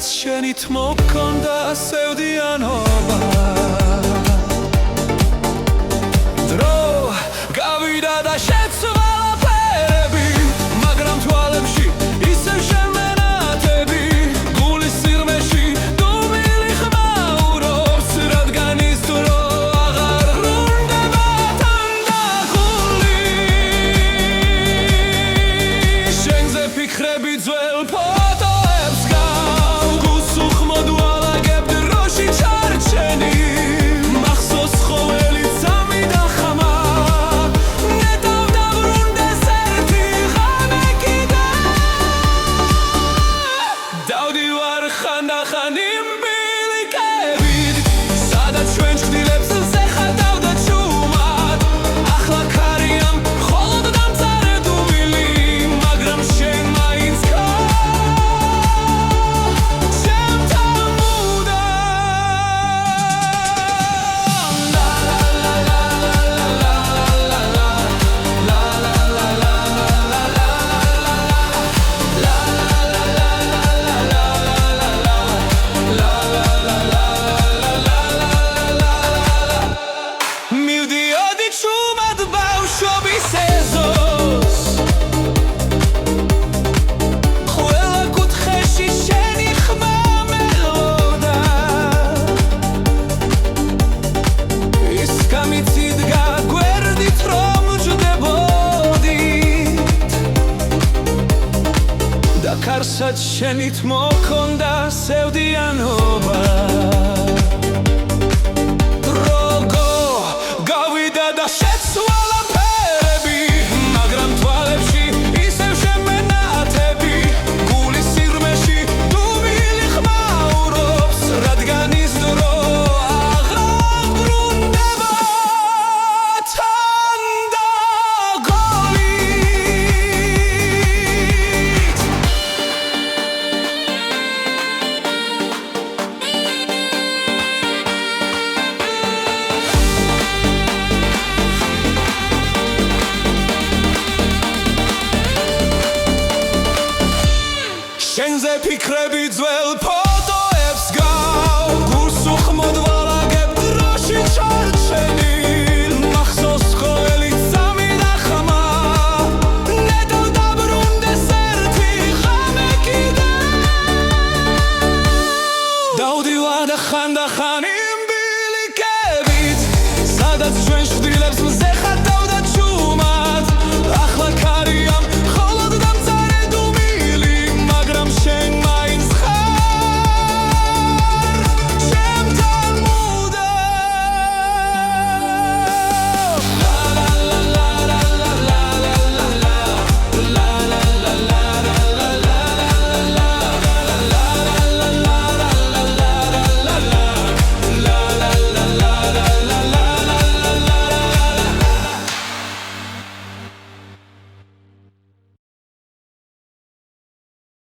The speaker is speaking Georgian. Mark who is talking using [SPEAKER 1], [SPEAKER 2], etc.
[SPEAKER 1] შენით მოქონდა სევდიანობა დრო გავიდა და შეცვალა ფერები მაგრამ თვალებში ისევ შემენათები გულის სიღრმეში დუმილი ხმაურობს რადგან ის დრო აღარ ბრუნდება თანდაგული შენზე ფიქრები ძველ ფოტოებს გავს უხმოდ ვალაგებ დროში ჩარჩენი მახსოვს ყოველი წამი და ხმა ნეტავ დაბრუნდეს ერთი ღამე კიდევ დავდივარ ხანდახან იმ ბილიკებით სადაც ჩვენ ჩხდილებს ზეხატავ და ჩუმად ახლა ქარიან მხოლოდ დამწარე დუმილი მაგრამ შენ მაინც მივდიოდი ჩუმად ბავშვობის ეზოს ყველა კუთხეში შენი ხმა მელოდა ის გამიციდგა გვერდით რომ ჯდებოდით და კარსაც შენით მოქონდა სევდიანობა შეცვალა ფერები მაგრამ თვალებში ისევ შემენათები გულის სიღრმეში დუმილი ხმაურობს რადგან ის დრო აღარ ბრუნდება შენზე ფიქრები ძველ ფოტოებს გავს გულს უხმოდ ვალაგებ დროში ჩარჩენი მახსოვს ყოველი წამი და ხმა ნეტავ დაბრუნდეს ერთი ღამე კიდევ დავდივარ და ხანდახან იმ ბილიკებით სადაც ჩვენ ჩხდილებს